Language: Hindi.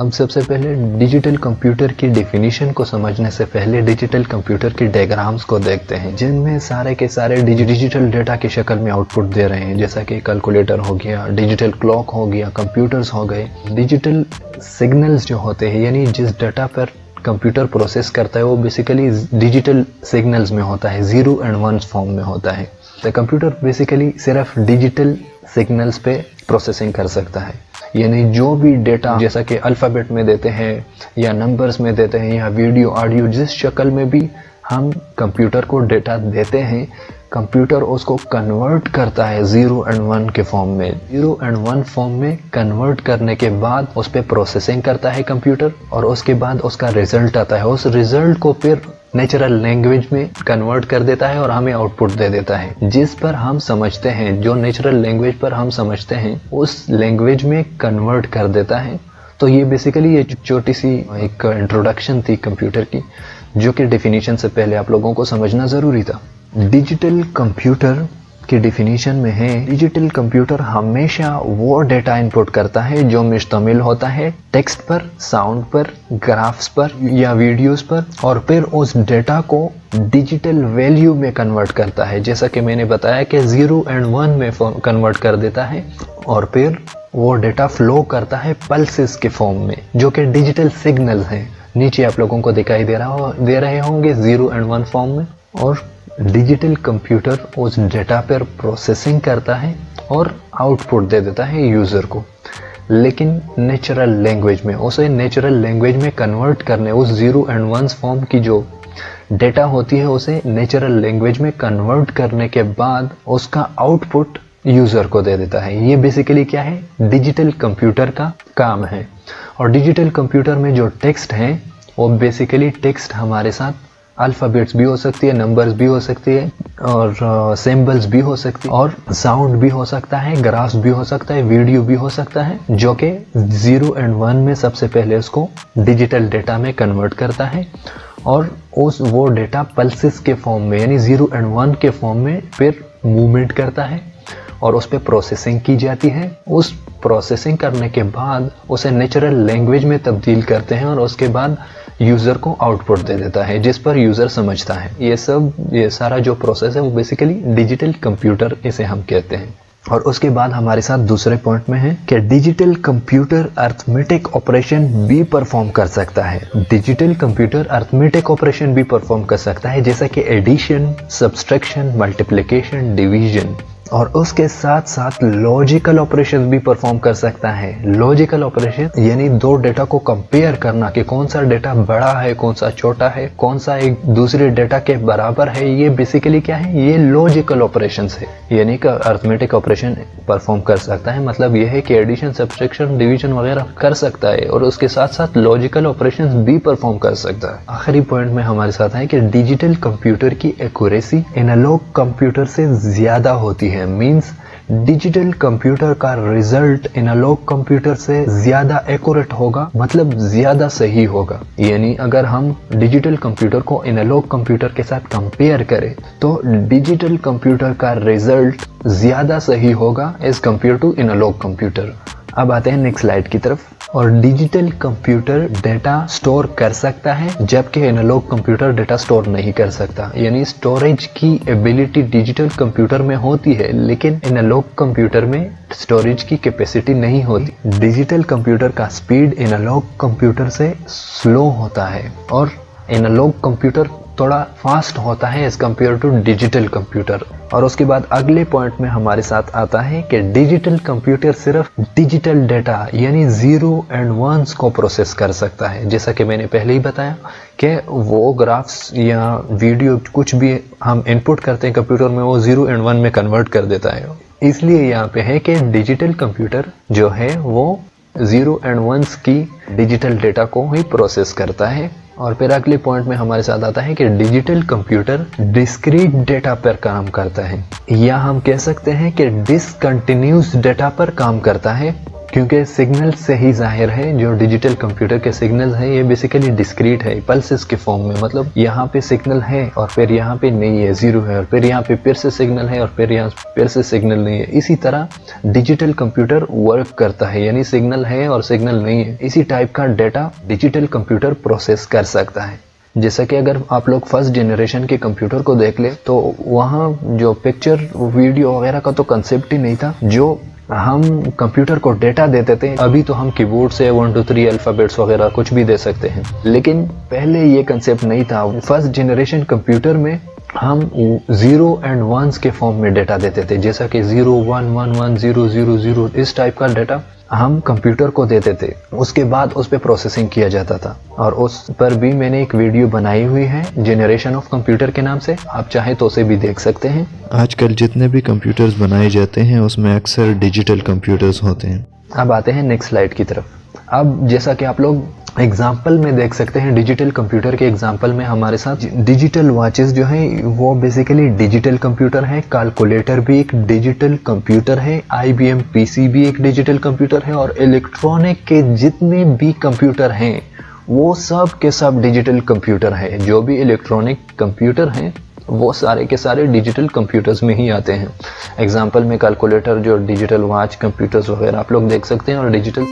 अब सबसे पहले डिजिटल कंप्यूटर की डेफिनेशन को समझने से पहले डिजिटल कंप्यूटर की डायग्राम्स को देखते हैं, जिनमें सारे के सारे डिजिटल डेटा की शक्ल में आउटपुट दे रहे हैं, जैसा कि कैलकुलेटर हो गया, डिजिटल क्लॉक हो गया, कंप्यूटर्स हो गए। डिजिटल सिग्नल्स जो होते हैं, यानी जिस डाटा पर कंप्यूटर प्रोसेस करता है वो बेसिकली डिजिटल सिग्नल्स में होता है, 0 and 1 फॉर्म में होता है। तो कंप्यूटर बेसिकली सिर्फ डिजिटल सिग्नल्स पे प्रोसेसिंग कर सकता है, यानी जो भी डेटा जैसा कि अल्फ़ाबेट में देते हैं या नंबर्स में देते हैं या वीडियो ऑडियो, जिस शक्ल में भी हम कंप्यूटर को डेटा देते हैं, कंप्यूटर उसको कन्वर्ट करता है 0 and 1 के फॉर्म में। 0 and 1 फॉर्म में कन्वर्ट करने के बाद उस पर प्रोसेसिंग करता है कंप्यूटर, और उसके बाद उसका रिजल्ट आता है। उस रिजल्ट को फिर नेचुरल लैंग्वेज में कन्वर्ट कर देता है और हमें आउटपुट दे देता है, जिस पर हम समझते हैं, जो नेचुरल लैंग्वेज पर हम समझते हैं उस लैंग्वेज में कन्वर्ट कर देता है। तो ये बेसिकली ये छोटी सी एक इंट्रोडक्शन थी कंप्यूटर की, जो कि डेफिनेशन से पहले आप लोगों को समझना ज़रूरी था। डिजिटल कंप्यूटर की डेफिनेशन में है, डिजिटल कंप्यूटर हमेशा वो डेटा इनपुट करता है जो मुश्तमिल होता है टेक्स्ट पर, साउंड पर, ग्राफ्स पर या वीडियोस पर, और फिर उस डेटा को डिजिटल वैल्यू में कन्वर्ट करता है, जैसा कि मैंने बताया कि 0 and 1 में कन्वर्ट कर देता है, और फिर वो डेटा फ्लो करता है पल्सेस के फॉर्म में, जो कि डिजिटल सिग्नल हैं। नीचे आप लोगों को दिखाई दे रहे होंगे 0 and 1 फॉर्म में। और डिजिटल कंप्यूटर उस डेटा पर प्रोसेसिंग करता है और आउटपुट दे देता है यूज़र को, लेकिन नेचुरल लैंग्वेज में, उसे नेचुरल लैंग्वेज में कन्वर्ट करने, उस 0 and 1 फॉर्म की जो डेटा होती है उसे नेचुरल लैंग्वेज में कन्वर्ट करने के बाद उसका आउटपुट यूज़र को दे देता है। ये बेसिकली क्या है, डिजिटल कंप्यूटर का काम है। और डिजिटल कंप्यूटर में जो टेक्स्ट है वो बेसिकली टेक्स्ट हमारे साथ अल्फ़ाबेट्स भी हो सकती है, नंबर्स भी हो सकती है, और सिंबल्स भी हो सकती है, और साउंड भी हो सकता है, ग्राफ्स भी हो सकता है, वीडियो भी हो सकता है, जो कि 0 and 1 में सबसे पहले उसको डिजिटल डेटा में कन्वर्ट करता है, और वो डेटा पल्सेस के फॉर्म में, यानी 0 and 1 के फॉर्म में फिर मूवमेंट करता है और उस पर प्रोसेसिंग की जाती है। उस प्रोसेसिंग करने के बाद उसे नेचुरल लैंग्वेज में तब्दील करते हैं और उसके बाद यूज़र को आउटपुट दे देता है, जिस पर यूज़र समझता है। ये सारा जो प्रोसेस है वो बेसिकली डिजिटल कंप्यूटर इसे हम कहते हैं। और उसके बाद हमारे साथ दूसरे पॉइंट में है कि डिजिटल कंप्यूटर अर्थमेटिक ऑपरेशन भी परफॉर्म कर सकता है। डिजिटल कंप्यूटर अर्थमेटिक ऑपरेशन भी परफॉर्म कर सकता है, जैसा कि एडिशन, सब्सट्रैक्शन, मल्टीप्लिकेशन, डिवीजन, और उसके साथ साथ लॉजिकल ऑपरेशन भी परफॉर्म कर सकता है। लॉजिकल ऑपरेशन यानी दो डेटा को कंपेयर करना कि कौन सा डेटा बड़ा है, कौन सा छोटा है, कौन सा एक दूसरे डेटा के बराबर है। ये बेसिकली क्या है, ये लॉजिकल ऑपरेशन है, यानी कि अर्थमेटिक ऑपरेशन परफॉर्म कर सकता है। मतलब ये है कि एडिशन, सब्सट्रैक्शन, डिवीजन वगैरह कर सकता है और उसके साथ साथ लॉजिकल ऑपरेशन भी परफॉर्म कर सकता है। आखिरी पॉइंट में हमारे साथ है कि डिजिटल कंप्यूटर की एक्यूरेसी एनालॉग कंप्यूटर से ज्यादा होती है। मींस डिजिटल कंप्यूटर का रिजल्ट एनालॉग कंप्यूटर से ज्यादा एक्यूरेट होगा, मतलब ज्यादा सही होगा। यानी अगर हम डिजिटल कंप्यूटर को एनालॉग कंप्यूटर के साथ कंपेयर करें तो डिजिटल कंप्यूटर का रिजल्ट ज्यादा सही होगा as compare to analog computer. अब आते हैं नेक्स्ट स्लाइड की तरफ। और डिजिटल कंप्यूटर डेटा स्टोर कर सकता है, जबकि एनालॉग कंप्यूटर डेटा स्टोर नहीं कर सकता। यानी स्टोरेज की एबिलिटी डिजिटल कंप्यूटर में होती है, लेकिन एनालॉग कंप्यूटर में स्टोरेज की कैपेसिटी नहीं होती। डिजिटल कंप्यूटर का स्पीड एनालॉग कंप्यूटर से स्लो होता है और एनालॉग कंप्यूटर थोड़ा फास्ट होता है as compare to digital computer. और उसके बाद अगले पॉइंट में हमारे साथ आता है कि डिजिटल कंप्यूटर सिर्फ डिजिटल डेटा यानी 0 and 1 को प्रोसेस कर सकता है। जैसा कि मैंने पहले ही बताया कि वो ग्राफ्स या वीडियो कुछ भी हम इनपुट करते हैं कंप्यूटर में, वो 0 and 1 में कन्वर्ट कर देता है। इसलिए यहाँ पे है कि डिजिटल कंप्यूटर जो है वो 0 and 1 की डिजिटल डेटा को ही प्रोसेस करता है। और फिर अगले पॉइंट में हमारे साथ आता है कि डिजिटल कंप्यूटर डिस्क्रीट डेटा पर काम करता है, या हम कह सकते हैं कि डिसकंटिन्यूस डेटा पर काम करता है। क्योंकि सिग्नल से ही जाहिर है जो डिजिटल कंप्यूटर के सिग्नल है ये बेसिकली डिस्क्रीट है, पल्सेस के फॉर्म में। मतलब यहाँ पे सिग्नल है और फिर यहाँ पे नहीं है, जीरो है, और फिर यहाँ पे फिर से सिग्नल है और फिर यहाँ फिर से सिग्नल नहीं है। इसी तरह डिजिटल कंप्यूटर वर्क करता है, यानी सिग्नल है और सिग्नल नहीं है। इसी टाइप का डेटा डिजिटल कंप्यूटर प्रोसेस कर सकता है। जैसा कि अगर आप लोग फर्स्ट जनरेशन के कंप्यूटर को देख ले तो वहाँ जो पिक्चर वीडियो वगैरह का तो कंसेप्ट ही नहीं था। जो हम कंप्यूटर को डेटा देते थे, अभी तो हम कीबोर्ड से 1 2 3 अल्फाबेट्स वगैरह कुछ भी दे सकते हैं, लेकिन पहले ये कंसेप्ट नहीं था। फर्स्ट जनरेशन कंप्यूटर में हम 0 एंड 1s के फॉर्म में डेटा देते थे, जैसा कि 0 1 1 1 0 0 0 इस टाइप का डेटा हम कंप्यूटर को देते थे। उसके बाद उस पर प्रोसेसिंग किया जाता था, और उस पर भी मैंने एक वीडियो बनाई हुई है जनरेशन ऑफ कंप्यूटर के नाम से, आप चाहे तो उसे भी देख सकते हैं। आजकल जितने भी कंप्यूटर्स बनाए जाते हैं उसमें अक्सर डिजिटल कंप्यूटर्स होते हैं। अब आते हैं नेक्स्ट स्लाइड की तरफ। अब जैसा कि आप लोग एग्जाम्पल में देख सकते हैं, डिजिटल कंप्यूटर के एग्जाम्पल में हमारे साथ डिजिटल वॉचेस जो हैं वो बेसिकली डिजिटल कंप्यूटर है, कैलकुलेटर भी एक डिजिटल कंप्यूटर है, IBM PC भी एक डिजिटल कंप्यूटर है, और इलेक्ट्रॉनिक के जितने भी कंप्यूटर हैं वो सब के सब डिजिटल कंप्यूटर है। जो भी इलेक्ट्रॉनिक कंप्यूटर हैं वो सारे के सारे डिजिटल कंप्यूटर्स में ही आते हैं। एग्जाम्पल में कैलकुलेटर, जो डिजिटल वॉच, कंप्यूटर्स वगैरह आप लोग देख सकते हैं, और डिजिटल